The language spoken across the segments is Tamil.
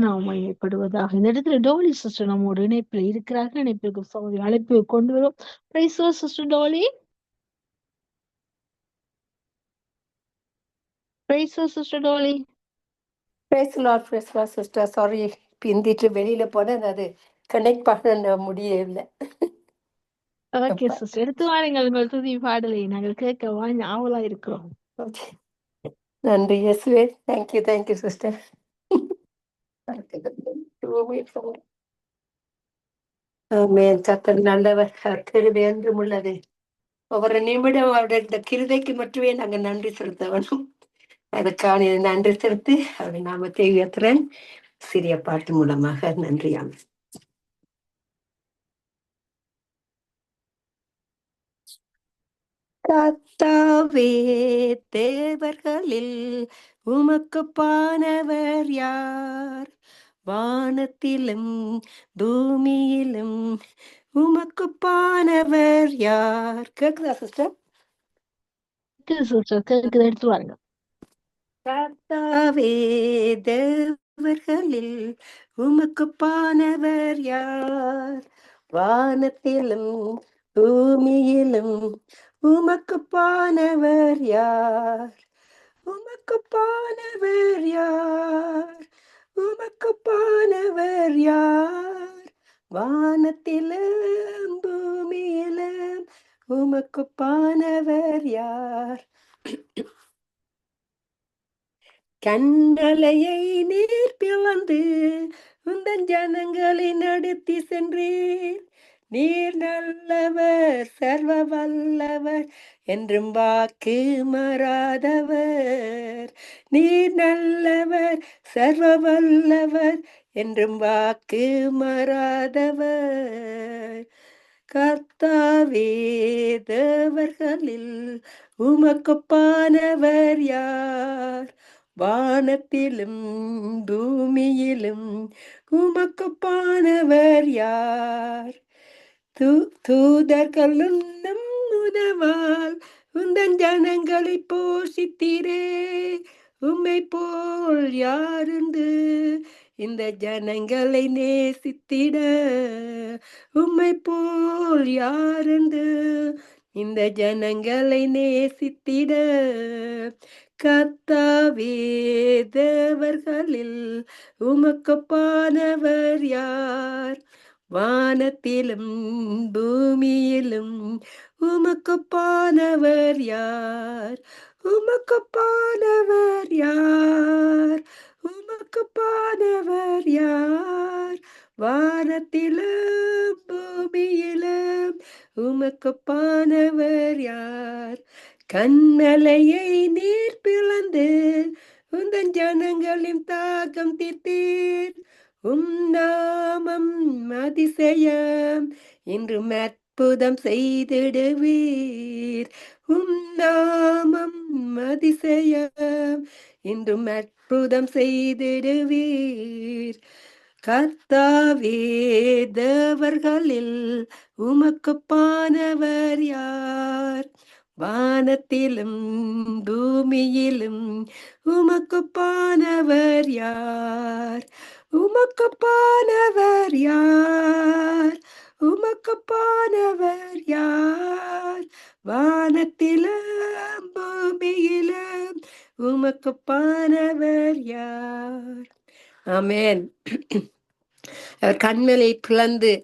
நாம் மையப்படுவதாக. இந்த இடத்துல டோலி சிஸ்டர் நம்மோட இணைப்பில் இருக்கிறார்கள். இணைப்பிற்கு சகோதரி அழைப்பு கொண்டு வரும். Praise Lord sister Dolly. Praise Lord sister Dolly. Praise Lord, sister. Sorry, பிந்திட்டு வெளியில போனேன், அது கனெக்ட் பண்ண முடியல. ஓகே சிஸ்டர், எடுத்து வாருங்கள் உங்கள் துதி பாடலை, நாங்கள் கேட்க ஆவலா இருக்கிறோம். Okay. நன்றி இயேசுவே. Thank you sister. ஆமென். கர்த்தர் நல்லவர், கிருபை என்றும் உள்ளது. ஒவ்வொரு நிமிடம் அவருடைய இந்த கிருபைக்கு மட்டுமே நாங்க நன்றி செலுத்த வேணும். அதுக்கான நன்றி செலுத்தி அவருடைய நாமத்தை உயர்த்துறேன் சிறிய பாட்டு மூலமாக. நன்றி. ஆமென். கர்த்தாவே, தேவர்களில் உமக்குப்பானவர் யார்? வானத்திலும் பூமியிலும் உமக்குப்பானவர் யார்? கேக்குதா சிஸ்டர்? சிஸ்டர் கேட்குது, எடுத்து வாருங்க. கர்த்தாவே, தேவர்களில் உமக்குப்பானவர் யார்? வானத்திலும் பூமியிலும் உமக்குப்பானவர் யார்? உமக்குப்பானவர் யார்? உமக்குப்பானவர் யார்? வானத்திலும் பூமியிலும் உமக்குப்பானவர் யார்? கண்மலையை நீர் பிளந்து உந்தன் ஜனங்களை நடத்தி சென்றீர். நீர் நல்லவர், சர்வ வல்லவர், என்றும் வாக்கு மாறாதவர். நீர் நல்லவர், சர்வ வல்லவர், என்றும் வாக்கு மாறாதவர். கர்த்தாவே, தேவர்களில் உமக்குப்பானவர் யார்? வானத்திலும் பூமியிலும் உமக்குப்பானவர் யார்? தூதர்களும் நம் உதவால் உந்தன் ஜனங்களை போஷித்தீரே. உம்மை போல் யாருந்து இந்த ஜனங்களை நேசித்திட? உம்மை போல் யாருந்து இந்த ஜனங்களை நேசித்திட? கர்த்தாவே, தேவர்களில் உமக்குப்பானவர் யார்? வானத்திலும் பூமியிலும் உமக்குப்பானவர் யார்? உமக்குப்பானவர் யார்? உமக்குப்பானவர் யார்? வானத்திலும் பூமியிலும் உமக்குப்பானவர் யார்? கண்மலையை நீர் பிளந்து உந்தன் ஜனங்களின் தாகம் தீர்த்தீர். நாமம் அதிசயம், இன்றும் அற்புதம் செய்திடுவீர். நாமம் அதிசயம், இன்றும் அற்புதம் செய்திடுவீர். கர்த்தாவே, தேவர்களில் உமக்குப்பானவர் யார்? வானத்திலும் பூமியிலும் உமக்குப்பானவர் யார்? உமக்குப்பானவர் யார்? உமக்குப்பானவர் யார்? வானத்திலும் பூமியிலும் உமக்குப்பானவர் யார்? ஆமென். அவர் கண்மலை பிளந்து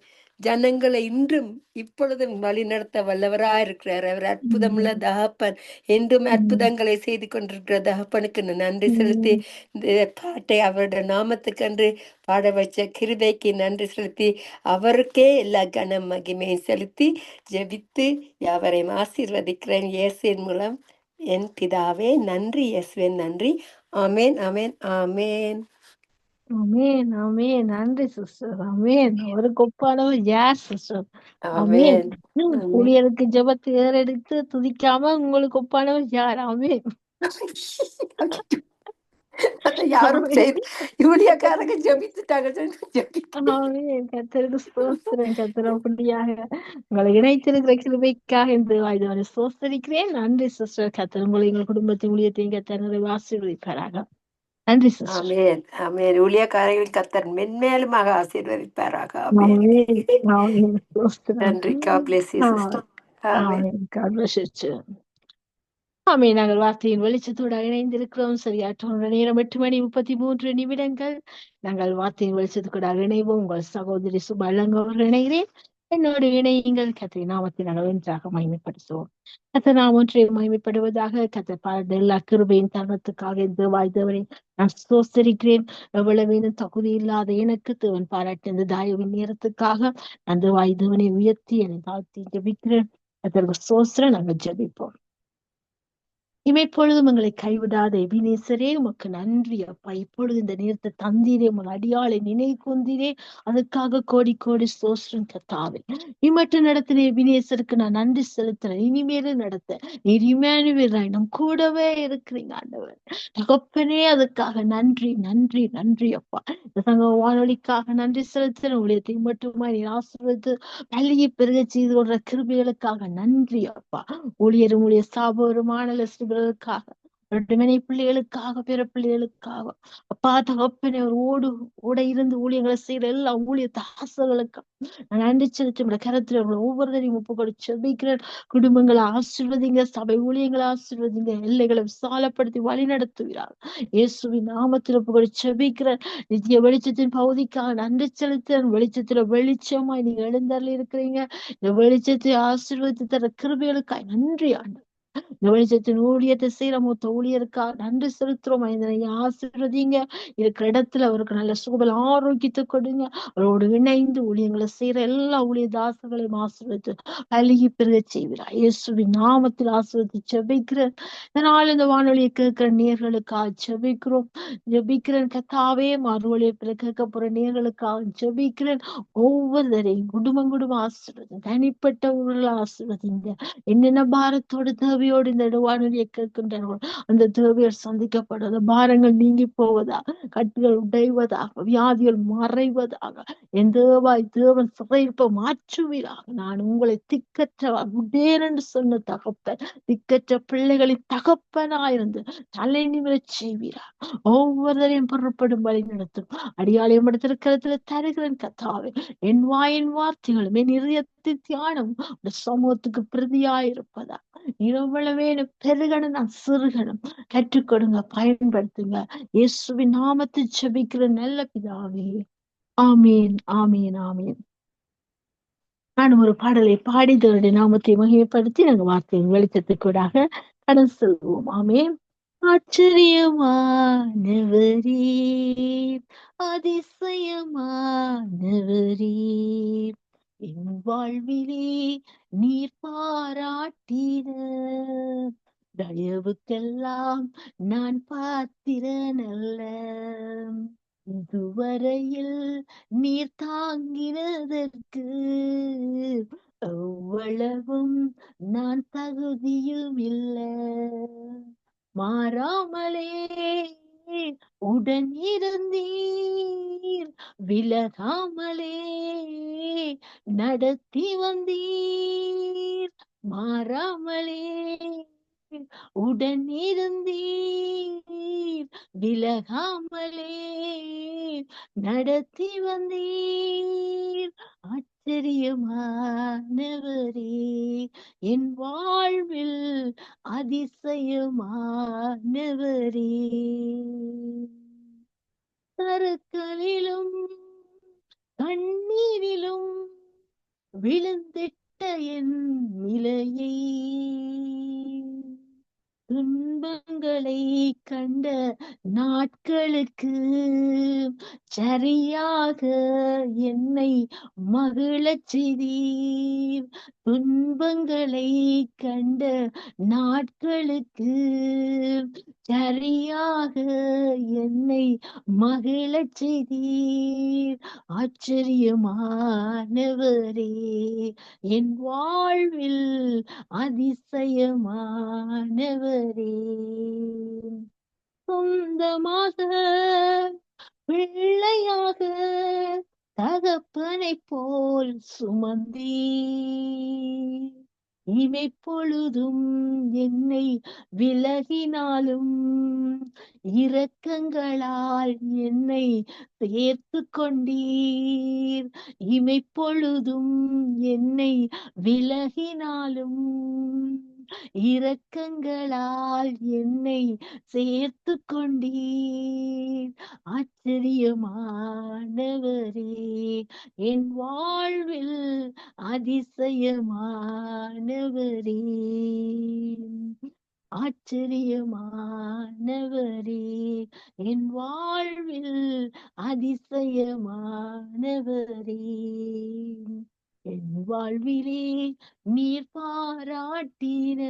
ஜனங்களை இன்றும் இப்பொழுதும் வழி நடத்த வல்லவராயிருக்கிறார். அவர் அற்புதமுள்ள தகப்பன், என்றும் அற்புதங்களை செய்து கொண்டிருக்கிற தகப்பனுக்கு நன்றி செலுத்தி இந்த பாட்டை அவருடைய நாமத்துக்கென்று பாட வச்ச கிருபைக்கு நன்றி செலுத்தி அவருக்கே எல்லா கன மகிமையை செலுத்தி ஜெபித்து யாவரையும் ஆசீர்வதிக்கிறேன் இயேசுவின் மூலம். என் பிதாவே நன்றி, இயேசுவின் நன்றி. ஆமேன், ஆமேன், ஆமேன். ஆமென், ஆமென். நன்றி சிஸ்டர். ஆமென். அவருக்கு ஒப்பானவர் யார் சிஸ்டர்? ஆமென். ஆமேன். ஊழியருக்கு ஜெபத்தை ஏறெடுத்து துதிக்காம உங்களுக்கு ஒப்பானவர் யார்? ஆமென். யாரும் செய்து யூடியாக்காரங்க ஜபித்துட்டாங்க. ஆமென். கர்த்தருக்கு ஸ்தோத்திரம். கர்த்தர் அப்படியாக உங்களை இணைத்திருக்கிற கிருபைக்காக இந்த வாய்தவரை ஸ்தோத்தரிக்கிறேன். நன்றி சிஸ்டர். கர்த்தர் உங்களை எங்கள் குடும்பத்தின் ஊழியத்தையும் கர்த்தர் நிறைவு ஆசீர்வதிப்பாராக. நன்றி சிஸ்டர். ஆமென் ஆமென். ஊழியக்காரர்கள் கர்த்தர் மென்மேலுமாக ஆசீர்வதிப்பாராக. ஆமென். ஆமென். ஆமென். ஸ்தோத்திரம். நன்றி. God bless you, ah- sister. Amen. Amen. God bless you too. ஆமென். நாங்கள் வார்த்தையின் வெளிச்சத்தோடு இணைந்திருக்கிறோம். சரியாற்ற நேரம் 8:33. நாங்கள் வார்த்தையின் வெளிச்சத்துக்கூட இணைவோம். உங்கள் சகோதரி சுபலங்க அவர்கள் இணைகிறேன். என்னோடு இணையுங்கள். கர்த்தருடைய நாமத்தை நாங்கள் ஒன்றாக மகிமைப்படுத்துவோம். கர்த்தர் நாம் ஒன்றை மகிமைப்படுவதாக. கர்த்தர் பாராட்ட எல்லா கிருபையின் தருணத்துக்காக தேவாய் தேவனை நான் ஸ்தோத்திரிக்கிறேன். எவ்வளவேனும் தகுதி இல்லாத எனக்கு தேவன் பாராட்ட இந்த தாயவின் நேரத்துக்காக நான் தேவாய் தேவனை உயர்த்தி என்னை தாழ்த்தி ஜெபிக்கிறேன். கர்த்தருக்கு ஸ்தோத்திரம். நாங்கள் ஜெபிப்போம். இமைப்பொழுதும் எங்களை கைவிடாத எபினேசரே உமக்கு நன்றி அப்பா. இப்பொழுது இந்த நேரத்தை தந்தீரே, உங்கள் அடியாளை நினைவு கொண்டீரே, அதற்காக கோடி கோடி ஸ்தோத்திரம் கர்த்தாவே. இமட்டு நடத்தின எபினேசருக்கு நான் நன்றி செலுத்துறேன். இனிமேலும் நடத்த நீர் இம்மானுவேலாய் நம் கூடவே இருக்கிறீங்க ஆண்டவர் தகப்பனே. அதுக்காக நன்றி நன்றி நன்றி அப்பா. இந்த சங்க வானொலிக்காக நன்றி செலுத்துறேன். ஊழியத்தை மட்டுமா நீர் ஆசீர்வதித்து பள்ளியை பெருக செய்து கொள்ற கிருபைகளுக்காக நன்றி அப்பா. ஊழியரும் ஊழிய ஸ்தாபகருமான லெஸ்லிகளுக்காக, மனை பிள்ளைகளுக்காக, பிற பிள்ளைகளுக்காக அப்பா தகப்பனே, ஒரு ஓட இருந்து ஊழியர்களை செய்யற எல்லா ஊழிய தாசர்களுக்காக நான் நன்றி செலுத்தி உங்களோட கரத்துல உங்களை ஒவ்வொருத்தரையும் ஒப்புக்கொடு செபிக்கிறேன். குடும்பங்களை ஆசீர்வதிங்க, சபை ஊழியங்களை ஆசீர்வதிங்க, எல்லைகளை விசாலப்படுத்தி வழி நடத்துகிறார். இயேசுவின் நாமத்தில் ஒப்புக்கொடு செபிக்கிறேன். நித்திய வெளிச்சத்தின் பகுதிக்காக நன்றி செலுத்துறேன். வெளிச்சத்துல வெளிச்சமாய் நீங்க எழுந்தருளி இருக்கிறீங்க. இந்த வெளிச்சத்தை ஆசீர்வதித்து தர கிருபைகளுக்காய் நன்றி ஆண்டு. இந்த வெளிச்சத்தின் ஊழியத்தை செய்யற மூத்த ஊழியருக்கா நன்றி செலுத்துறோம். இதனை ஆசீர்வதிங்க. இருக்கிற இடத்துல அவருக்கு நல்ல சுகபல ஆரோக்கியத்தை கொடுங்க. அவரோடு இணைந்து ஊழியங்களை செய்யற எல்லா ஊழிய தாசங்களையும் ஆசீர்வதித்து அழுகி பெருக செய்கிறார். இயேசுவின் நாமத்தில் ஆசீர்வதித்து ஜெபிக்கிறேன். இதனால் இந்த வானொலியை கேட்கிற நேர்களுக்காக ஜெபிக்கிறோம். ஜெபிக்கிறேன் கத்தாவே. மறுவழியை கேட்க போற நேர்களுக்காக ஜெபிக்கிறேன். ஒவ்வொருத்தரையும் குடும்பம் ஆசீர்வதிங்க. தனிப்பட்ட ஊர்ல ஆசீர்வதிங்க. என்னென்ன பாரத்தோடு தேவையோடு இந்த வானொலியை கேட்கின்றார்களோ அந்த தேவையோடு சந்திக்கப்படுவத பாரங்கள் நீங்கி போவதா, கட்டுகள் உடைவதாக, வியாதிகள் மறைவதாக, என் தேவாய் தேவன் சிறையிருப்ப மாற்றுவீராக. நான் உங்களை திக்கற்ற உடேன் என்று சொன்ன தகப்பன், திக்கற்ற பிள்ளைகளின் தகப்பனாயிருந்து தலை நிமிரச் செய்வீராக. ஒவ்வொருவரையும் பொருட்படும் வழி நடத்தும் அடியாளையும் இடத்திற்கிறதுல தருகிறேன் கத்தாவே. என் வாயின் வார்த்தைகளும் என் இதயத்தின் தியானம் சமூகத்துக்கு பிரதியாயிருப்பதா. எவ்வளவே பெருகணும் நான் சிறுகணும் கற்றுக் கொடுங்க, பயன்படுத்துங்க. இயேசுவின் நாமத்தை ஜெபிக்கிற நல்ல பிதாவே. ஆமீன் ஆமீன் ஆமீன். நான் ஒரு பாடலை பாடி தேவனுடைய நாமத்தை மகிமைப்படுத்தி நாங்க வார்த்தையின் வெளிச்சத்துக்கூடாக கடன் செல்வோம். ஆமீன். ஆச்சரியமானவரே, அதிசயமானவரே, என் வாழ்விலே நீர் பாராட்டின தயவுக்கெல்லாம் நான் பாத்திரனல்ல. இதுவரையில் நீர் தாங்கினதற்கு எவ்வளவும் நான் தகுதியும் இல்லை. மாறாமலே உடன் இருந்தீர், விலகாமலே நடத்தி வந்தீர். மாறாமலே உடன் இருந்தீர், விலகாமலே நடத்தி வந்தீர். ஆச்சரியமானவரே, என் வாழ்வில் அதிசயமானவரே. கருக்களிலும் கண்ணீரிலும் விழுந்திட்ட என் நிலையை, துன்பங்களை கண்ட நாட்களுக்கு சரியாக என்னை மகிழச் செய்தீர். துன்பங்களை கண்ட நாட்களுக்கு சரியாக என்னை மகிழச் செய்தீர். ஆச்சரியமானவரே, என் வாழ்வில் அதிசயமானவரே. சொந்தமாக பிள்ளையாக தகப்பனை போல் சுமந்தீர். இமைப்பொழுதும் என்னை விலகினாலும் இரக்கங்களால் என்னை சேர்த்து கொண்டீர். இமைப்பொழுதும் என்னை விலகினாலும் இரக்கங்களால் என்னை சேர்த்து கொண்டீர். ஆச்சரியமானவரே, என் வாழ்வில் அதிசயமானவரே, ஆச்சரியமானவரே, என் வாழ்வில் அதிசயமானவரே. என் வாழ்விலே நீர் பாராட்டின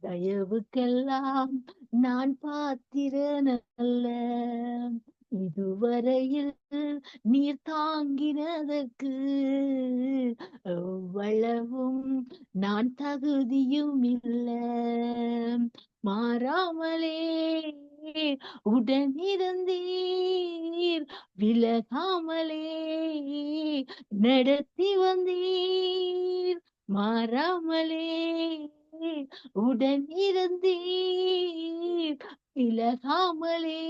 தயவுக்கெல்லாம் நான் பாத்திரனல்ல. இதுவரையில் நீர் தாங்கினதற்கு எவ்வளவும் நான் தகுதியும் இல்ல. மாறாமலே உடனிருந்தீர், விலகாமலே நடத்தி வந்தீர். மாறாமலே உடனிருந்தீர், விலகாமலே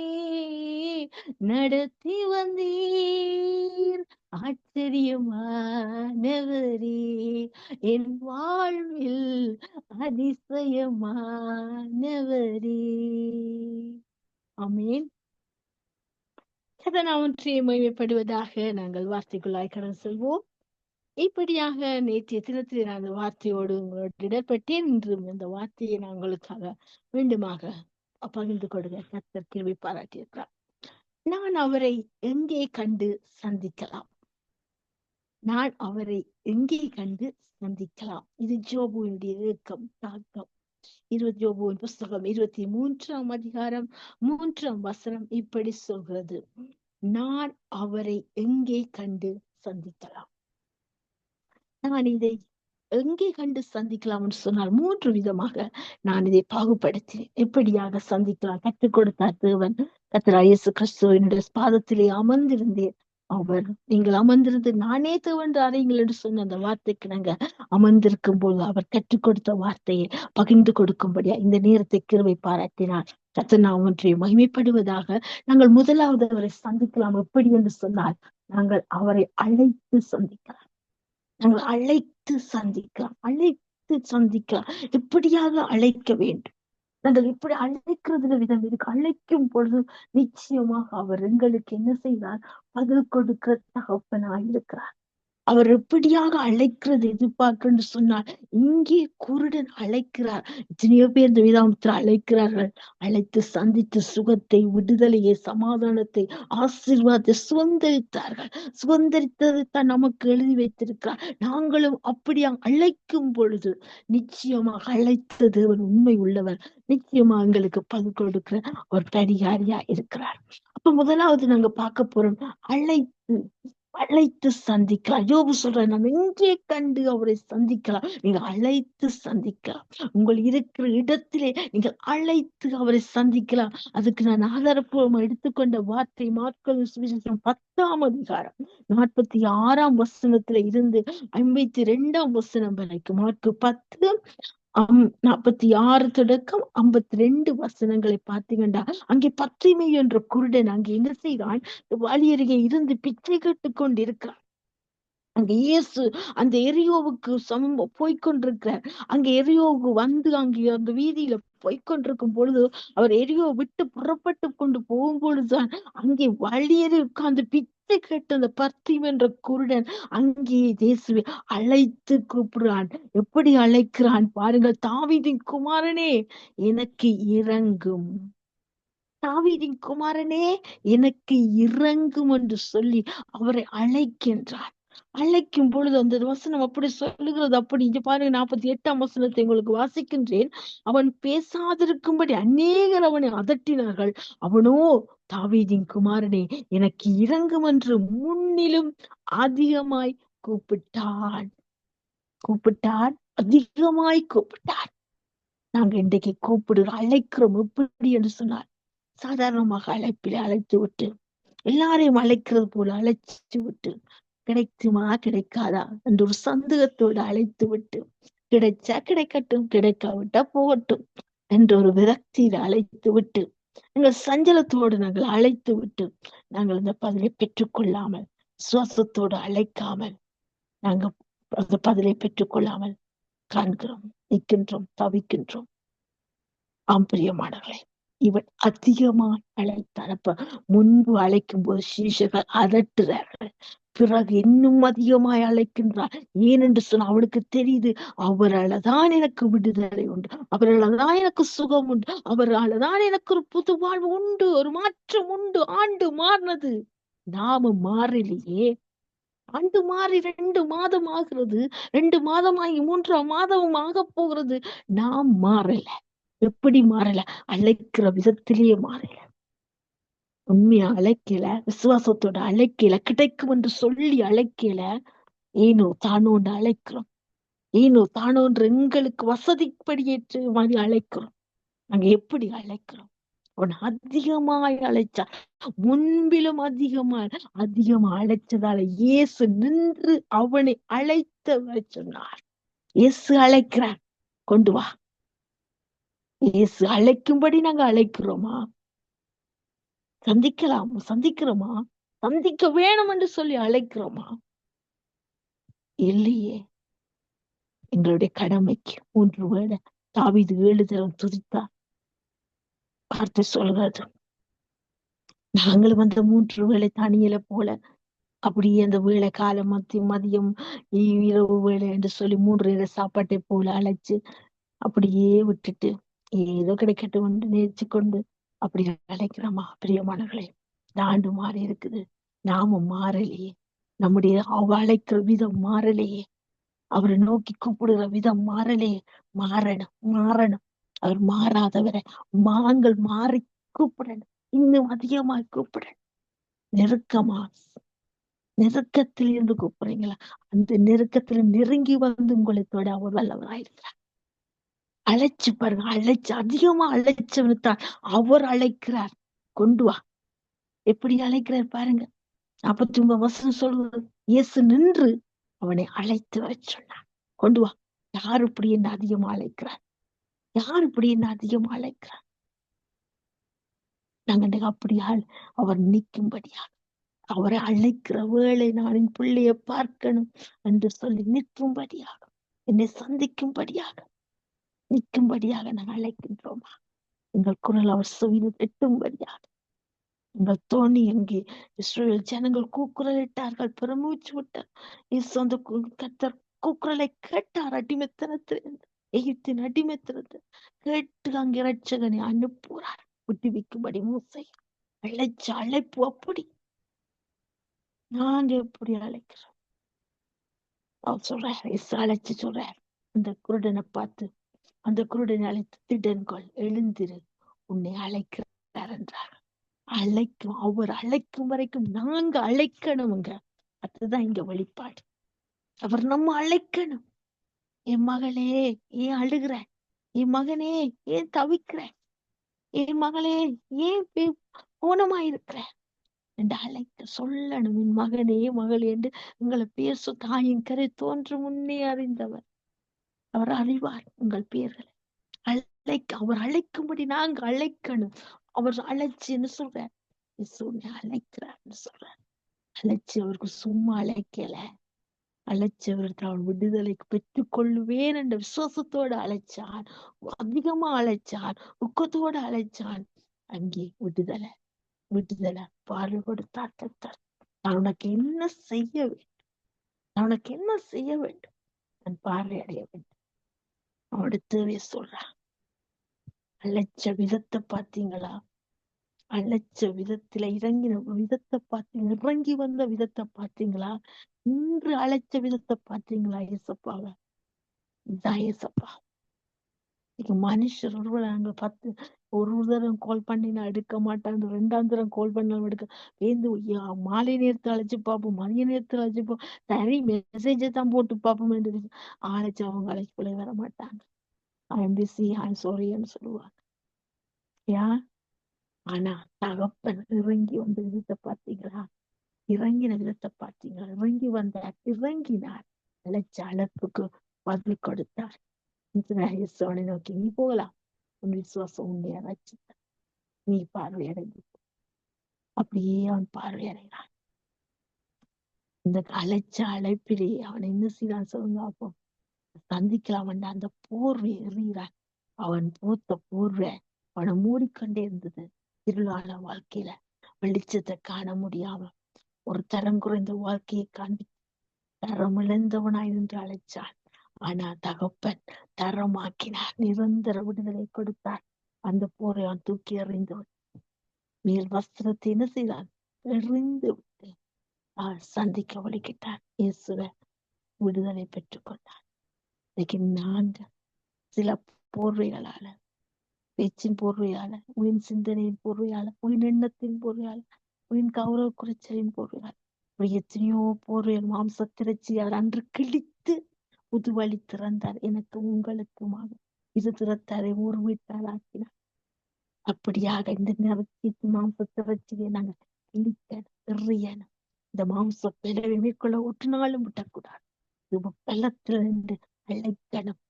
நடத்தி வந்தீர். ஆச்சரியமானவரே, என் வாழ்வில் அதிசயமானவரே. ஆமென். கர்த்தர் மகிமைப்படுவதாக. நாங்கள் வார்த்தைக்குள்ளாய் கடந்து செல்வோம். இப்படியாக நேற்றைய தினத்தில் நான் அந்த வார்த்தையோடு உங்களோடு இடப்பட்டேன். இன்றும் இந்த வார்த்தையை நான் உங்களுக்காக மீண்டுமாக பகிர்ந்து கொடுக்க கர்த்தர் கிருபை பாராட்டியிருக்கிறார். நான் அவரை எங்கே கண்டு சந்திக்கலாம்? நான் அவரை எங்கே கண்டு சந்திக்கலாம்? இது யோபுவினுடைய ஏக்கம், தாக்கம். யோபுவின் புஸ்தகம் 23ஆம் அதிகாரம் 3ஆம் வசனம் இப்படி சொல்கிறது, நான் அவரை எங்கே கண்டு சந்திக்கலாம்? நான் இதை எங்கே கண்டு சந்திக்கலாம் என்று சொன்னால் 3 விதமாக நான் இதை பாகுபடுத்தினேன். எப்படியாக சந்திக்கலாம்? கற்றுக் கொடுத்தார் தேவன். கர்த்தர் இயேசு கிறிஸ்து என்னுடைய பாதத்திலே அமர்ந்திருந்தேன். அவர் நீங்கள் அமர்ந்திருந்து நானே தேவன் அறியுங்கள் என்று சொன்ன அந்த வார்த்தைக்கு நாங்க அமர்ந்திருக்கும் போது அவர் கற்றுக் கொடுத்த வார்த்தையை பகிர்ந்து கொடுக்கும்படியா இந்த நேரத்தை கிருபை பாராட்டினார். கர்த்தர் நாம் ஒன்றை மகிமைப்படுவதாக. நாங்கள் முதலாவது அவரை சந்திக்கலாம். எப்படி என்று சொன்னால் நாங்கள் அவரை அழைத்து சந்திக்கலாம். நாங்கள் அழைத்து சந்திக்கலாம். அழைத்து சந்திக்கலாம். எப்படியாக அழைக்க வேண்டும்? நாங்கள் இப்படி அழைக்கிறதுல விதம் இருக்கு. அழைக்கும் பொழுது நிச்சயமாக அவர் எங்களுக்கு என்ன செய்வார்? பதில் கொடுக்கிற தகப்பனாயிருக்கிறார். அவர் எப்படியாக அழைக்கிறது எதிர்பார்க்கன்னு சொன்னார். இங்கே குருடன் அழைக்கிறார். எத்தனையோ பேர் இந்த வேதாகமத்தில் அழைக்கிறார்கள். அழைத்து சந்தித்து சுகத்தை, விடுதலையை, சமாதானத்தை, ஆசீர்வாதத்தை சுதந்திரித்தார்கள். சுதந்திரித்ததை தான் நமக்கு எழுதி வைத்திருக்கிறார். நாங்களும் அப்படியா அழைக்கும் பொழுது நிச்சயமாக அழைத்த தேவன் உண்மை உள்ளவர். நிச்சயமா எங்களுக்கு பதில் கொடுக்கிற ஒரு பரிகாரியா இருக்கிறார். அப்ப முதலாவது நாங்க பார்க்க போறோம், அழைத்து சந்திக்கலாம். யோபு சொல்ற, நம்ம எங்கே கண்டு அவரை சந்திக்கலாம்? நீங்க அழைத்து சந்திக்கலாம். உங்கள் இருக்கிற இடத்திலே நீங்கள் அழைத்து அவரை சந்திக்கலாம். அதுக்கு நான் ஆதாரப்பூர்வமா எடுத்துக்கொண்ட வார்த்தை மார்க்கு சுவிசேஷம் 10ஆம் அதிகாரம் 46ஆம் வசனத்துல இருந்து 52ஆம் வசனம் வரைக்கும். மார்க்கு 10 46 தொடக்கம் 52 வசனங்களை பார்த்தீங்கன்னா, அங்கே பத்திமை என்ற குருடன் அங்கே என்ன செய்தான்? வழி அருகே இருந்து பிச்சை கேட்டுக் கொண்டிருக்கிறான். அங்க இயேசு அந்த எரியோவுக்கு போய்கொண்டிருக்கிறார். அங்க எரியோவுக்கு வந்து அங்கே அந்த வீதியில போய்கொண்டிருக்கும் பொழுது அவர் எரியோ விட்டு புறப்பட்டு கொண்டு போகும் பொழுதுதான் அங்கே வழியறி உட்கார்ந்து பிச்சை கேட்டு அந்த பர்த்திம் என்ற குருடன் அங்கே இயேசுவை அழைத்து கூப்பிடுறான். எப்படி அழைக்கிறான் பாருங்கள், தாவீதின் குமாரனே எனக்கு இறங்கும், தாவீதின் குமாரனே எனக்கு இறங்கும் என்று சொல்லி அவரை அழைக்கின்றார். அழைக்கும் பொழுது அந்த வசனம் அப்படி சொல்லுகிறது. அப்படி இங்க பாருங்க, 48ஆம் வசனத்தை உங்களுக்கு வாசிக்கின்றேன். அவன் பேசாதிருக்கும்படி அநேகர் அவனை அதட்டினார்கள். அவனோ, தாவீதின் குமாரனே எனக்கு இறங்கும் என்று முன்னிலும் அதிகமாய் கூப்பிட்டான். அதிகமாய் கூப்பிட்டான். நாங்க இன்றைக்கு கூப்பிடுறோம், அழைக்கிறோம். எப்படி என்று சொன்னார், சாதாரணமாக அழைப்பிலே அழைத்து விட்டு, எல்லாரையும் அழைக்கிறது போல அழைச்சு விட்டு கிடைக்குமா கிடைக்காதா என்று ஒரு சந்தேகத்தோடு அழைத்து விட்டு, கிடைச்சா கிடைக்கட்டும், கிடைக்காவிட்டா போகட்டும் என்ற ஒரு விரக்தியில அழைத்து விட்டு, எங்கள் சஞ்சலத்தோடு நாங்கள் அழைத்து விட்டு, நாங்கள் இந்த பதிலை பெற்றுக்கொள்ளாமல், சுவாசத்தோடு அழைக்காமல், நாங்கள் அந்த பதிலை பெற்றுக்கொள்ளாமல் காண்கிறோம், நிற்கின்றோம், தவிக்கின்றோம். ஆம் பிரியமானவர்களே, இவன் அதிகமாய் அழைத்தான். அப்ப முன்பு அழைக்கும் போது சீஷர்கள் அதட்டுறார்கள், பிறகு இன்னும் அதிகமாய் அழைக்கின்றார். ஏனென்று சொன்ன அவனுக்கு தெரியுது, அவரால் தான் எனக்கு விடுதலை உண்டு, அவரால் தான் எனக்கு சுகம் உண்டு, அவரால் தான் எனக்கு ஒரு புது வாழ்வு உண்டு, ஒரு மாற்றம் உண்டு. ஆண்டு மாறினது, நாம மாறலையே. ஆண்டு மாறி 2 மாதம் ஆகிறது, 2 மாதமாகி 3ஆம் மாதமும் ஆக போகிறது. நாம் மாறல. எப்படி மாறல? அழைக்கிற விதத்திலேயே மாறல. உண்மையா அழைக்கல, விசுவாசத்தோட அழைக்கல, கிடைக்கும் என்று சொல்லி அழைக்கல, ஏனோ தானோன்னு அழைக்கிறோம். ஏனோ தானோன்று எங்களுக்கு வசதிப்படி ஏற்ற மாதிரி அழைக்கிறோம். நாங்க எப்படி அழைக்கிறோம்? அவன் அதிகமாய் அழைச்சான், முன்பிலும் அதிகமா அழைச்சதால இயேசு நின்று அவனை அழைத்தவர் சொன்னார். இயேசு அழைக்கிறார், கொண்டு வா. இயேசு அழைக்கும்படி நாங்க அழைக்கிறோமா? சந்திக்கிறோமா? சந்திக்க வேணும் என்று சொல்லி அழைக்கிறோமா? இல்லையே. எங்களுடைய கடமைக்கு 3 வேளை தாவீது 7 தரம் துதித்தார். வார்த்தை சொல்கிறது, நாங்களும் அந்த 3 வேளை தனியல போல அப்படியே அந்த வேளை காலம் மதியம் இரவு வேளை என்று சொல்லி 3 நேர சாப்பாட்டை போல அழைச்சு அப்படியே விட்டுட்டு ஏதோ கிடைக்கட்டும் என்று நேர்ச்சி கொண்டு அப்படி அழைக்கிறோமா? பிரியமானவர்களே, இந்த ஆண்டு மாறி இருக்குது, நாமும் மாறலையே. நம்முடைய அழைக்கிற விதம் மாறலையே. அவரை நோக்கி கூப்பிடுகிற விதம் மாறலையே. மாறணும். அவர் மாறாதவரை நாங்கள் மாறி கூப்பிடணும், இன்னும் அதிகமாய் கூப்பிடணும். நெருக்கத்தில் இருந்து கூப்பிடுறீங்களா? அந்த நெருக்கத்துல நெருங்கி வந்து உங்களை தொட அவர் வல்லவராயிருக்கிறார். அழைச்சு பாருங்க, அதிகமா அழைச்சவனுத்தான் அவர் அழைக்கிறார். கொண்டு வா. எப்படி அழைக்கிறார் பாருங்க. 49 வசனம் சொல்வது, இயேசு நின்று அவனை அழைத்து வர சொன்னார். கொண்டு வா. யார் இப்படி என்ன அதிகமா அழைக்கிறார்? யார் இப்படி என்ன அதிகமா அழைக்கிறார்? நாங்க அப்படியால் அவர் நிற்கும்படியா, அவரை அழைக்கிற வேளை நான் என் பிள்ளைய பார்க்கணும் என்று சொல்லி நிற்கும்படியாக, என்னை சந்திக்கும்படியாக, நிற்கும்படியாக நான் அழைக்கின்றோமா? எங்கள் குரல் அவர் செவியில் எட்டும்படியாக. எங்கள் தோணி எங்கே இஸ்ரவேல் ஜனங்கள் கூக்குரலிட்டார்கள், பெருமூச்சு விட்டார். அந்த கர்த்தர் கூக்குரலை கேட்டார். அடிமைத்தனத்திலிருந்து, எகிப்தின் அடிமைத்தனத்தை கேட்டு அங்கே இரட்சகனை அனுப்புகிறார் விட்டுவிக்கும்படி. மூசை அழைச்ச அழைப்பு அப்படி. நாங்க எப்படி அழைக்கிறோம்? அவர் சொல்றார், அழைச்சு சொல்றார், அந்த குருடனை பார்த்து, அந்த குருடனை அழைத்து, திடன்கொள், எழுந்திரு, உன்னை அழைக்கிறார் என்றார். அவர் அழைக்கும் வரைக்கும் நாங்க அழைக்கணுங்க. அதுதான் இங்க வெளிப்பாடு. அவர் நம்ம அழைக்கணும். என் மகளே ஏன் அழுகிற? என் மகனே ஏன் தவிக்கிற? என் மகளே ஏன் ஊனமாயிருக்கிற என்று அழைக்க சொல்லணும். என் மகனே மகளே என்று உங்களை பேச தாயின் கரை தோன்று முன்னே அறிந்தவர். அவர் அறிவார் உங்கள் பேர்களை. அவர் அழைக்கும்படி நாங்க அழைக்கணும். அவர் அழைச்சுன்னு சொல்றார், அழைக்கிறார்னு சொல்றார். அழைச்சு அவருக்கு சும்மா அழைக்கல, அழைச்சவருக்கு அவள் விடுதலைக்கு பெற்றுக் கொள்ளுவேன் என்ற விசுவாசத்தோடு அழைச்சான். அதிகமா அழைச்சான், ஊக்கத்தோடு அழைச்சான். அங்கே விடுதலை பார்வை கொடுத்தார் கர்த்தர். நான் உனக்கு என்ன செய்ய வேண்டும்? நான் பார்வை அடைய வேண்டும். அவனோட தேவைய சொல்றான். அழைச்ச விதத்தை பார்த்தீங்களா? அழைச்ச விதத்துல இறங்கின விதத்தை பார்த்தீங்க, இறங்கி வந்த விதத்தை பார்த்தீங்களா? இன்று அழைச்ச விதத்தை பார்த்தீங்களா? ஏசப்பாவ இதான் ஏசப்பா. இங்க மனுஷர் ஒருவர் நாங்க ஒரு தரம் கால் பண்ணினா எடுக்க மாட்டாங்க, 2ஆம் தரம் கால் பண்ணாலும் எடுக்க வேந்து மாலை நேரத்தை அழைச்சு பார்ப்போம், மதிய நேரத்துல அழைச்சு பார்ப்போம், தனி மெசேஜை தான் போட்டு பார்ப்போம் என்று அழைச்சு அவங்க அழைச்சுக்குள்ளே வர மாட்டாங்க. ஐம் பிஸி, ஐம் சாரின்னு சொல்லுவாங்க. ஆனா தகப்பன் இறங்கி வந்த விதத்தை பார்த்தீங்களா? இறங்கின விதத்தை பார்த்தீங்க. இறங்கி வந்தார், இறங்கினார், அழைச்ச அழைப்புக்கு பதில் கொடுத்தார். இயேசுவை நோக்கி நீ போகலாம், உன் விசுவாசம் உன்னை அழைச்சி, நீ பார்வையடைந்து. அப்படியே அவன் பார்வையடைகிறான். இந்த அழைச்ச அழைப்பிலே அவன் என்ன செய்யறான் சொல்லுங்க அப்போ? சந்திக்கலாம் அந்த போர்வை எறிகிறான். அவன் போத்த போர்வை அவனை மூடிக்கொண்டே இருந்தது. இருளான வாழ்க்கையில வெளிச்சத்தை காண முடியாம ஒரு தரம் குறைந்த வாழ்க்கையை காண்பி தரம் இழந்தவனாய் என்று அழைச்சான். ஆனா தகப்பன் தரமாக்கினார், நிரந்தர விடுதலை கொடுத்தார். அந்த போரை அவன் தூக்கி எறிந்தவன் மேல் வஸ்திரத்தை என்ன செய்தான்? எறிந்து விட்டு சந்திக்க வலிக்கிட்டான். இயேசுவை விடுதலை பெற்றுக் கொண்டான். இன்னைக்கு நாங்க சில போர்வைகளால, பேச்சின் போர்வையால, உயின் சிந்தனையின் போர்வையால, உயின் எண்ணத்தின் போர்வையால, உயின் கௌரவ குறைச்சலின் போர்வையால எத்தனையோ போர்வைகள் மாம்சத்திரச்சியார் அன்று கிழித்து புது வழி திறந்தார். எனக்கு உங்களுக்குமாக இது திறத்தாரை ஒரு வீட்டால் ஆக்கினார். அப்படியாக இந்த நிறத்தி மாம்சத்திரச்சியை நாங்க கிழிக்கணும், எறியணும். இந்த மாம்ச பிளவை மேற்கொள்ள ஒரு நாளும் விட்டக்கூடாது. பள்ளத்துல இருந்து அழைக்கணும்.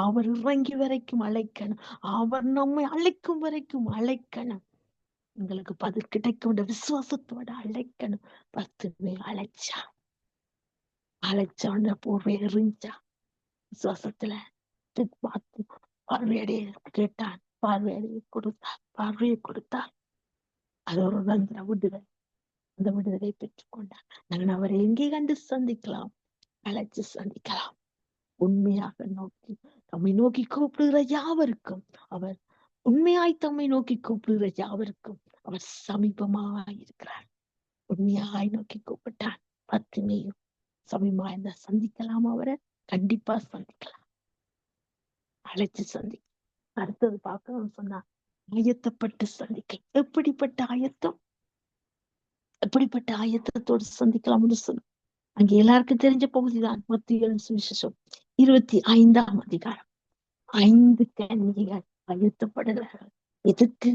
அவர் இறங்கி வரைக்கும் அழைக்கணும். அவர் நம்மை அழைக்கும் வரைக்கும் அழைக்கணும். உங்களுக்கு பதில் கிடைக்கும் விசுவாசத்தோட அழைக்கணும். 10 பேர் அழைச்சா போர்வை எறிஞ்சா விசுவாசத்துல பார்த்து பார்வையடைய கேட்டான். பார்வையடைய கொடுத்தார், பார்வையை கொடுத்தார். அது ஒரு ரந்திர விடுதலை. அந்த விடுதலை பெற்றுக் கொண்டார். நாங்கள் அவரை எங்கே கண்டு சந்திக்கலாம்? அழைச்சு சந்திக்கலாம். உண்மையாக நோக்கி தம்மை நோக்கி கூப்பிடுகிற யாவருக்கும் அவர், உண்மையாய் தம்மை நோக்கி கூப்பிடுகிற யாவருக்கும் அவர் சமீபமாய் இருக்கிறார். உண்மையாய் நோக்கி கூப்பிட்டான். 10 சமீபமா இருந்தா சந்திக்கலாம். அவரை கண்டிப்பா சந்திக்கலாம். அழைச்சு சந்திக்க. அடுத்தது பார்க்கணும்னு சொன்னா ஆயத்தப்பட்டு சந்திக்க. எப்படிப்பட்ட ஆயத்தம்? எப்படிப்பட்ட ஆயத்தத்தோடு சந்திக்கலாம்னு சொன்ன அங்க எல்லாருக்கும் தெரிஞ்ச பகுதிதான் மத்தேயு சுவிசேஷம் 25ஆம் அதிகாரம். 5 கன்னிகைகள் ஆயத்தப்படுகிறார்கள். எதுக்கு?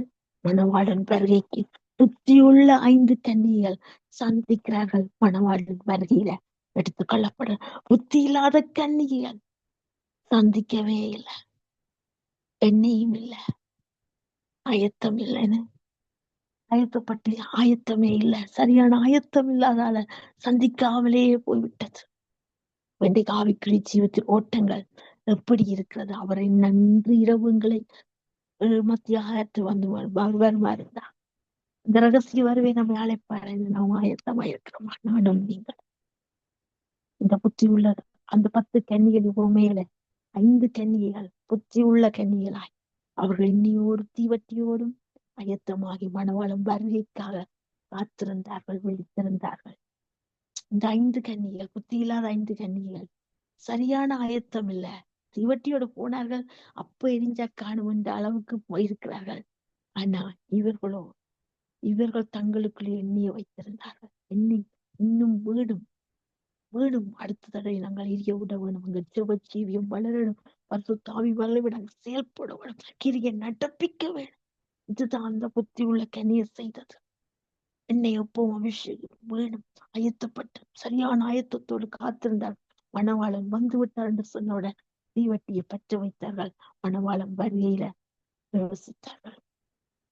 மணவாளன் வருகைக்கு. புத்தியுள்ள 5 கன்னிகைகள் சந்திக்கிறார்கள். மணவாளன் வருகையில எடுத்துக்கொள்ளப்பட. புத்தி இல்லாத கன்னிகைகள் சந்திக்கவே இல்லை, எண்ணெயும் இல்லை, ஆயத்தம் இல்லைன்னு ஆயத்தப்பட்டு ஆயத்தமே இல்லை, சரியான ஆயத்தம் இல்லாதால சந்திக்காமலே போய்விட்டது. வெண்டைக்கு ஆவிக்குரிய ஜீவத்தில் ஓட்டங்கள் எப்படி இருக்கிறது? அவரை நன்றி இரவுங்களை மத்திய ஆயத்து வந்து வருமாறு இருந்தா இந்த ரகசிய வருவை நம்ம அழைப்பாரு. நாம் ஆயத்தமா இருக்கிறோமா? நானும் நீங்கள். இந்த புத்தி உள்ள அந்த 10 கன்னிகள் உண்மையில 5 கன்னிகைகள் புத்தி உள்ள கன்னிகளாய் அவர்கள் இன்னியோடு தீவட்டியோடும் ஆயத்தமாகி மணவாளம் வருகைக்காக காத்திருந்தார்கள், விழித்திருந்தார்கள். இந்த 5 கன்னிகள், புத்தி இல்லாத 5 கன்னிகள் சரியான ஆயத்தம் இல்ல. தீவட்டியோட போனார்கள், அப்ப எரிஞ்சா காணும் என்ற அளவுக்கு போயிருக்கிறார்கள். ஆனா இவர்கள் தங்களுக்குள்ளே எண்ணிய வைத்திருந்தார்கள். இன்னும் வீடும் அடுத்த தடவை நாங்கள் எரிய விட வேணும். அங்க ஜீவியம் வளரணும், பரிசுத்தாவி வளரவிட செயல்பட வேணும், கிரியை நடப்பிக்க வேணும். இதுதான் அந்த புத்தி உள்ள கன்னியை செய்தது. என்னை எப்பவும் அபிஷேகம் வேணும். ஆயத்தப்பட்டு சரியான ஆயத்தத்தோடு காத்திருந்தார். மணவாளன் வந்து விட்டார் என்று சொன்னவுடன் தீவட்டியை பற்ற வைத்தார்கள். மணவாளன் வருகையில பிரவேசித்தார்கள்.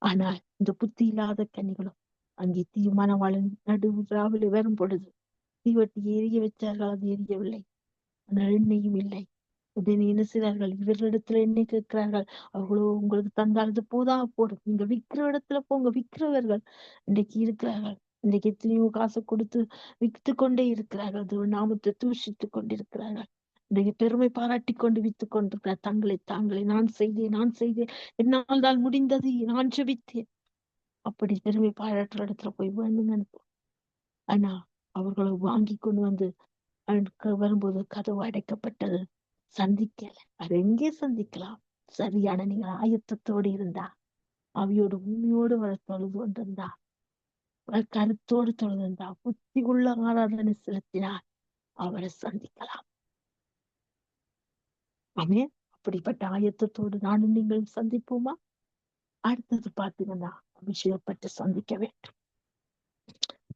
ஆனால் இந்த புத்தி இல்லாத கன்னிகளும் அங்கே மணவாளன் நடுவில் வரும் பொழுது தீவட்டி எரிய வச்சார்கள், அது எரியவில்லை. ஆனால் எண்ணெயும் இல்லை. உடனே என்ன செய்தார்கள்? இவர்களிடத்துல எண்ணெய் கேட்கிறார்கள். அவர்களோ உங்களுக்கு தந்தால் அது போதா போடும், நீங்க விற்கிற இடத்துல போங்க. விற்கிறவர்கள் இன்றைக்கு இருக்கிறார்கள். இன்றைக்கு எத்தனையோ காசு கொடுத்து விற்று கொண்டே இருக்கிறார்கள். அது நாமத்தை தூஷித்து கொண்டிருக்கிறார்கள். இன்றைக்கு பெருமை பாராட்டி கொண்டு வித்து கொண்டிருக்கிறார். தாங்களே நான் செய்தேன், என்னால் தான் முடிந்தது, நான் ஜெபித்தேன். அப்படி பெருமை பாராட்டுற இடத்துல போய் வேணுங்க. ஆனா அவர்களை வாங்கி கொண்டு வந்து வரும்போது கதவு அடைக்கப்பட்டது. சந்திக்கல. அது எங்கே சந்திக்கலாம்? சரியான நீங்க ஆயத்தத்தோடு இருந்தா, அவையோடு உண்மையோடு வர தொழுது கொண்டிருந்தா, கருத்தோடு தொழுதிருந்தா, புத்தி உள்ள ஆராதனை செலுத்தினால் அவரை சந்திக்கலாம். ஆமே. அப்படிப்பட்ட ஆயத்தத்தோடு நானும் நீங்கள் சந்திப்போமா? அடுத்தது பார்த்தீங்கன்னா அபிஷேகப்பட்டு சந்திக்க வேண்டும்.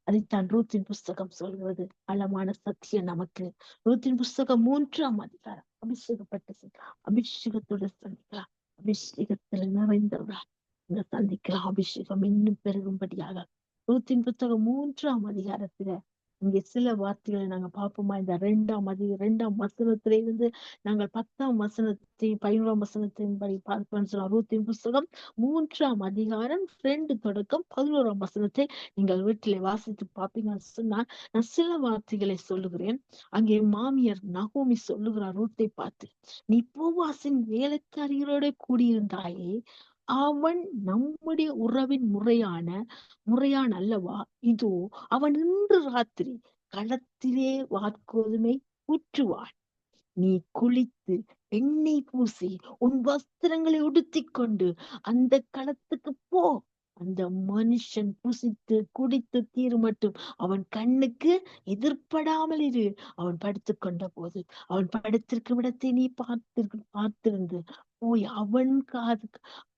அதைத்தான் ரூத்தின் புஸ்தகம் சொல்கிறது. ஆழமான சத்தியம் நமக்கு. ரூத்தின் புஸ்தகம் 3ஆம் அதிகாரம். அபிஷேகத்தோட சந்திக்கலாம். அபிஷேகத்துல நிறைந்தவரா இங்க சந்திக்கலாம். அபிஷேகம் இன்னும் பெருகும்படியாக ரூத்தின் புத்தகம் 3ஆம் அதிகாரத்துல இங்கே சில வார்த்தைகளை நாங்க பார்ப்போமா? இந்த 2ஆம் வசனத்தில இருந்து நாங்கள் 10ஆம் வசனத்தையும் 11ஆம் வசனத்தின் படி பார்ப்போம்னு சொல்லலாம். ரூத்தின் புஸ்தகம் 3ஆம் அதிகாரம் 2 தொடக்கம் 11ஆம் வசனத்தை நீங்கள் வீட்டிலே வாசித்து பார்ப்பீங்கன்னு சொன்னா, நான் சில வார்த்தைகளை சொல்லுகிறேன். அங்கே மாமியார் நகோமி சொல்லுகிறார் ரூத்தை பார்த்து, நீ போவாசின் வேலைக்காரிகளோட கூடியிருந்தாயே, அவன் நம்முடைய உறவின் முறையான அல்லவா? இதோ அவன் இன்று ராத்திரி களத்திலே வார்கோதுமை ஊற்றுவான். நீ குளித்து எண்ணெய் பூசி உன் வஸ்திரங்களை உடுத்திக் கொண்டு அந்த களத்துக்கு போ. அந்த மனுஷன் புசித்து குடித்து தீருமட்டும் அவன் கண்ணுக்கு எதிர்படாமல் இரு. அவன் படுத்துக் கொண்ட போது அவன் படுத்திருக்கும் இடத்தை நீ பார்த்திருந்து போய் அவன்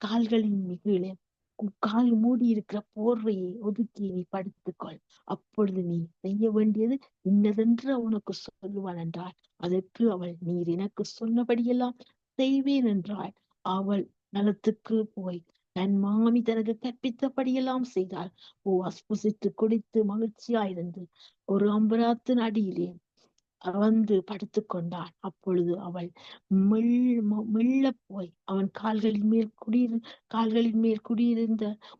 கால்களின் மிகிலே கால் மூடி இருக்கிற போர்வையை ஒதுக்கி நீ படுத்துக்கொள். அப்பொழுது நீ செய்ய வேண்டியது இன்னதென்று அவனுக்கு சொல்லுவான் என்றாள். அதற்கு அவள், நீர் எனக்கு சொன்னபடியெல்லாம் செய்வேன் என்றாள். அவள் நலத்துக்கு போய் தன் மாமி தனக்கு கற்பித்தபடியெல்லாம் செய்தாள். போவாஸ் புசித்து குடித்து மகிழ்ச்சியாயிருந்து ஒரு அம்பராத்தின் அடியிலே வந்து படுத்துக் கொண்டான். அப்பொழுது அவள் மெல்ல போய் அவன் கால்களின் மேல்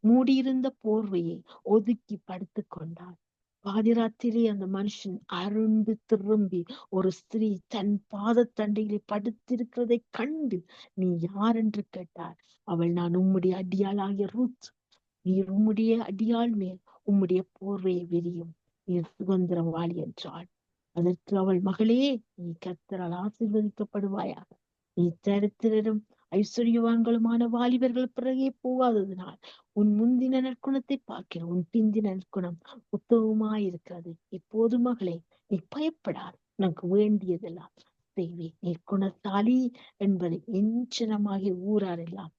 மூடியிருந்த போர்வையை ஒதுக்கி படுத்துக் கொண்டான். பாதிராத்திரி அந்த மனுஷன் அருண்டு திரும்பி ஒரு ஸ்திரீ தன் பாதத்தண்டையிலே படுத்திருக்கிறதை கண்டு, நீ யார் என்று கேட்டார். அவள், நான் உம்முடைய அடியாளாகிய ரூத். நீர் உம்முடைய அடியாள் மேல் உம்முடைய போர்வையை விரியும், நீர் சுதந்திரவாளி என்றாள். அதற்கு அவள், மகளே, நீ கர்த்தரால் ஆசீர்வதிக்கப்படுவாயாக. நீ தரித்திரரும் ஐஸ்வர்யவான்களுமான வாலிபர்கள் பிறகே போகாததினால் உன் முந்தின நற்குணத்தை பார்க்கிற உன் பிந்தின நற்குணம் உத்தமமாயிருக்கிறது. இப்போது மகளே, நீ பயப்படாது, உனக்கு வேண்டியதெல்லாம் செய்வேன். நீ குணசாலி என்பதை எஞ்சனமாகிய ஊரார் எல்லாம்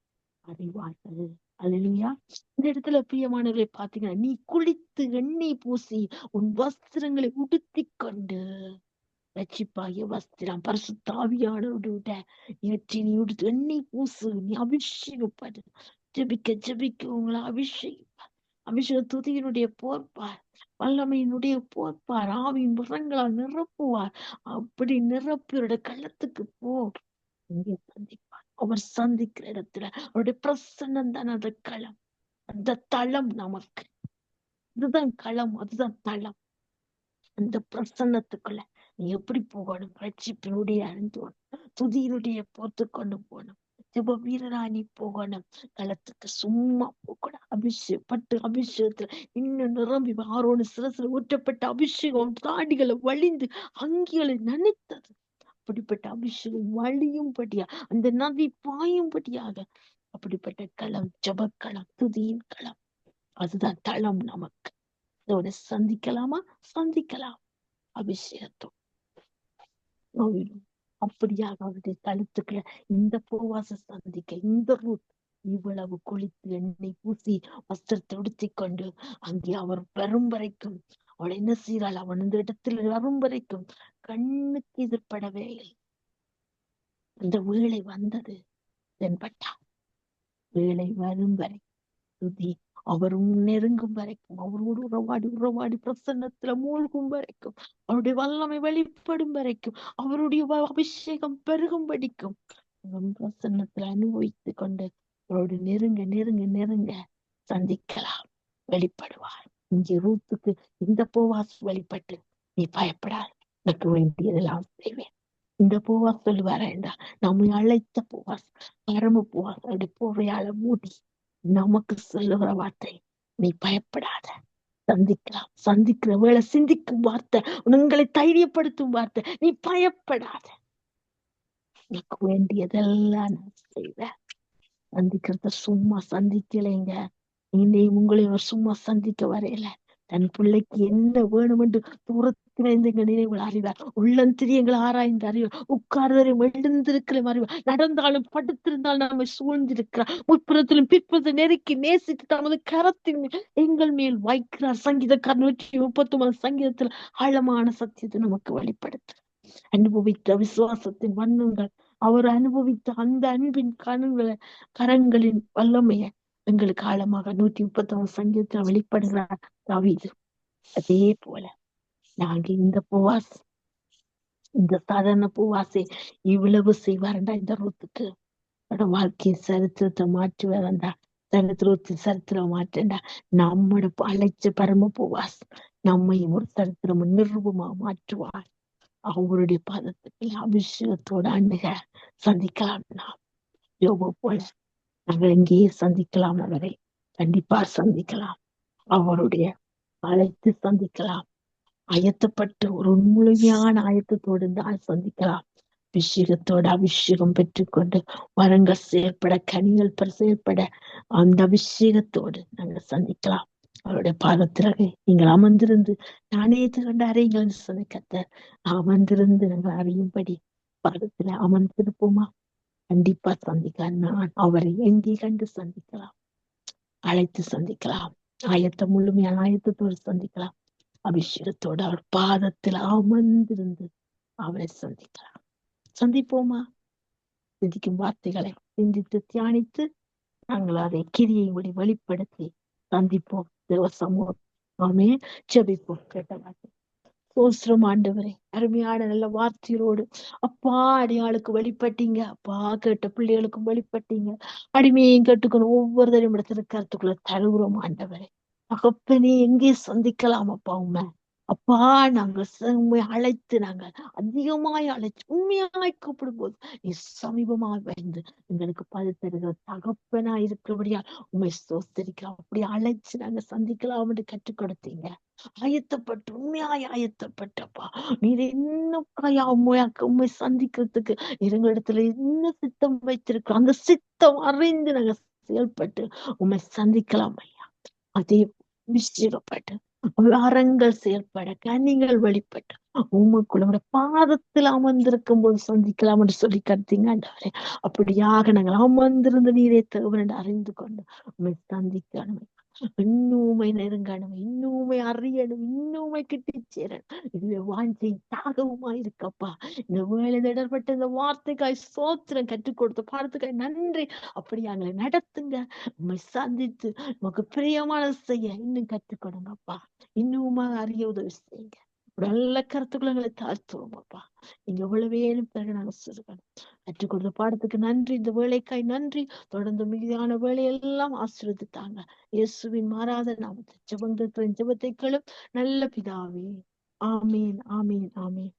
அறிவார்கள். அல்லேலூயா. இந்த இடத்துல பிரியமானவர்களை பாத்தீங்கன்னா, நீ குளித்து எண்ணெய் பூசி உன் வஸ்திரங்களை உடுத்திக் கொண்டு, ரட்சிப்பாகிய வஸ்திரம் பரிசுத்தாவியானவருடைய இவற்றை நீ உடுத்து எண்ணெய் பூசு, நீ அபிஷேகப்படு. ஜெபிக்க உங்களை அபிஷேக துதியினுடைய போர்ப்பார், வல்லமையினுடைய போர்ப்பார், ஆவியின் முரங்களால் நிரப்புவார். அப்படி நிரப்பியோட களத்துக்கு போ. இங்கே சந்திப்பார். அவர் சந்திக்கிற இடத்துல அவருடைய பிரசன்னம் தான் அந்த களம், அந்த தளம். நமக்கு இதுதான் களம், அதுதான் தளம். அந்த பிரசன்னத்துக்குள்ள நீ எப்படி போகணும்? ரட்சிப்பினுடைய அறிந்தோம், துதியினுடைய போத்து கொண்டு போகணும். ஜெப வீரரா நீ போகணும். களத்துக்கு சும்மா போகணும். அபிஷேகத்துல இன்னும் நிரம்பி ஆரோன்னு சிரசுல ஊற்றப்பட்ட அபிஷேகம் தாடிகளை வழிந்து அங்கிகளை நினைத்தது. அப்படிப்பட்ட அபிஷேகம் வழியும்படியா, அந்த நதி பாயும்படியாக, அப்படிப்பட்ட களம் ஜபக்களம், துதியின் களம். அதுதான் தளம் நமக்கு. இதோட சந்திக்கலாமா? சந்திக்கலாம். அபிஷேகத்தோடு அப்படியாக அவருடைய தளத்துக்குள்ள இந்த போவாச சந்திக்க இந்த ரூத் இவ்வளவு குளித்து எண்ணெய் பூசி வஸ்திரத்தை உடுத்திக் கொண்டு அங்கே அவர் வரும் வரைக்கும் அவள் என்ன செய்கிறாள்? அவன் இந்த இடத்துல வரும் வரைக்கும் கண்ணுக்கு எதிர்படவே இல்லை. அந்த வேளை வந்தது, தென்பட்டா. வேளை வரும் வரை துதி அவரும் நெருங்கும் வரைக்கும், அவரோடு உறவாடி பிரசன்னத்துல மூழ்கும் வரைக்கும், அவருடைய வல்லமை வெளிப்படும் வரைக்கும், அவருடைய அபிஷேகம் பெருகும்படிக்கும் பிரசன்னத்துல அனுபவித்துக் கொண்டு அவரோடு நெருங்க சந்திக்கலாம். வெளிப்படுவார். இங்கே ரூத்துக்கு இந்த போவாஸ் வெளிப்பட்டு, நீ பயப்படாது, எனக்கு வேண்டியதெல்லாம் செய்வேன். இந்த போவாஸ் சொல்லுவாரா என்றா, நம்மை அழைத்த போவாஸ், பரம போவாஸ், அவருடைய போர்வையால மூடி நமக்கு சொல்லுகிற வார்த்தை, நீ பயப்படாத, சந்திக்கலாம். சந்திக்கிற வேளை சிந்திக்கும் வார்த்தை, உங்களை தைரியப்படுத்தும் வார்த்தை, நீ பயப்படாத, எனக்கு வேண்டியதெல்லாம் நான் செய்வேன். சந்திக்கிறத சும்மா சந்திக்கலைங்க. உங்களை சும்மா சந்திக்க வரையில, தன் பிள்ளைக்கு என்ன வேணும் என்று தூரத்தில் இருந்து எங்கள் நினைவுகள் அறிவார். உள்ளந்திரி எங்களை ஆராய்ந்து அறிவார். உட்கார்வரையும் எழுந்திருக்கலையும் அறிவார். நடந்தாலும் படுத்திருந்தாலும் நம்மை சூழ்ந்திருக்கிறார். முற்புறத்திலும் பிற்புறத்தை நெருக்கி நேசித்து தமது கரத்தின் மேல் எங்கள் மேல் வைக்கிறார். சங்கீதக்காரர் 139 சங்கீதத்தில் ஆழமான சத்தியத்தை நமக்கு வெளிப்படுத்து. அனுபவித்த விசுவாசத்தின் வண்ணங்கள், அவர் அனுபவித்த அந்த அன்பின் கரங்களின் வல்லமைய எங்களுக்கு ஆழமாக 139 சங்கீதத்தில் வெளிப்படுகிறார் தாவீது. அதே போல நாங்க இந்த புவாஸ், இந்த சாதாரண புவாசை இவ்வளவு செய்வார்டா இந்த ரூத்துக்கு. வாழ்க்கையை சரித்திரத்தை மாற்றுவாரண்டா, சரித்திரம் மாற்றண்டா. நம்மோட அழைச்ச பரம புவாஸ் நம்மையும் ஒரு சரித்திரம் நிருபமா மாற்றுவார். அவருடைய பாதத்துக்கு அபிஷேகத்தோட அண்ணுக சந்திக்கலாம். நாம் யோபு போல நாங்கள் எங்கேயே சந்திக்கலாம், அவரை கண்டிப்பா சந்திக்கலாம். அவருடைய அழைத்து சந்திக்கலாம். ஆயத்தப்பட்டு ஒரு முழுமையான ஆயத்தத்தோடு சந்திக்கலாம். அபிஷேகம் பெற்றுக்கொண்டு வரங்கள் செயல்பட, கனிகள் செயல்பட அந்த அபிஷேகத்தோடு நாங்கள் சந்திக்கலாம். அவருடைய பாதத்திற்கு நீங்கள் அமர்ந்திருந்து நானே கண்டு அறையுங்கள் சொன்ன கர்த்தர். அமர்ந்திருந்து நாங்கள் அறியும்படி பாதத்துல அமர்ந்திருப்போமா? கண்டிப்பா சந்திக்கலாம். நான் அவரை எங்கே கண்டு சந்திக்கலாம், அழைத்து சந்திக்கலாம். முழுமையான ஆயத்தத்தோடு சந்திக்கலாம். அபிஷேகத்தோடு அவர் பாதத்தில் அமர்ந்திருந்து அவரை சந்திக்கலாம். சந்திப்போமா? சிந்திக்கும் வார்த்தைகளை சிந்தித்து தியானித்து நாங்கள் அதை கிரியை வெளிப்படுத்தி சந்திப்போம். தேவ சமூகம் ஆமே. ஜெபிப்போம். கேட்ட வார்த்தை சோஸ்திரம் ஆண்டவரே, அருமையான நல்ல வார்த்தையோடு அப்பா அடியாளுக்கு வெளிப்பட்டீங்க. அப்பா கேட்ட பிள்ளைகளுக்கும் வெளிப்பட்டீங்க. அடிமையும் கேட்டுக்கணும் ஒவ்வொருத்தரையும் இடத்துல கருத்துக்குள்ள தருகிறோம் ஆண்டவரே. தகப்பனே எங்கே சந்திக்கலாம் அப்பா உண்மை? அப்பா நாங்கள் உண்மை அழைத்து நாங்கள் அதிகமாய் அழைச்சு உண்மையாய் கூப்பிடும் போது நீ சமீபமாய் வந்து எங்களுக்கு பதத்தருகிற தகப்பனா இருக்கிறபடியா உண்மை சோஸ்தரிக்கலாம். அப்படி அழைச்சு நாங்க சந்திக்கலாம் என்று கற்றுக் கொடுத்தீங்க. ஆயத்தப்பட்டு உண்மையாய் ஆயத்தப்பட்டப்பா நீர் இன்னும் உண்மை சந்திக்கிறதுக்கு எங்களிடத்துல என்ன சித்தம் வைத்திருக்கிறோம், அந்த சித்தம் அறிந்து நாங்க செயல்பட்டு உண்மை சந்திக்கலாம் ஐயா. அதே விஷயப்பட்டு வரங்கள் செயல்பட, கனிகள் வெளிப்பட்டு உங்களுடைய பாதத்தில் அமர்ந்திருக்கும் போது சந்திக்கலாம் என்று சொல்லி கருத்தீங்க ஆண்டவரே. அப்படியாக நாங்கள் அமர்ந்திருந்த நீரே தேவன் என்று அறிந்து கொண்டு உண்மை சந்திக்கணும். இன்னுமை நெருங்கணும், இன்னுமை அறியணும், இன்னுமை கிட்டி சேரணும். இதுவே வாஞ்சை தாகவுமா இருக்கப்பா. இந்த வேலை இடர்பட்ட இந்த வார்த்தைக்காய் சோத்திரம் கற்றுக் கொடுத்த பாடத்துக்காய் நன்றி. அப்படி எங்களை நடத்துங்க. உண்மை சந்தித்து நமக்கு பிரியமான செய்ய இன்னும் கற்றுக் கொடுங்கப்பா. இன்னுமா அறிய உதவி செய்யுங்க. நல்ல கருத்துக்களை தாழ்த்துவோம் அப்பா. நீங்க எவ்வளவு வேணும் பிறகு நாங்க சொல்லுகணும். கற்றுக் கொடுத்த பாடத்துக்கு நன்றி. இந்த வேலைக்காய் நன்றி. தொடர்ந்து மீதான வேலையெல்லாம் ஆசீர்வதித்தாங்க. இயேசுவின் மாறாத நாமத்தில் ஜெபத்தை கேளும் நல்ல பிதாவே. ஆமீன், ஆமீன், ஆமீன்.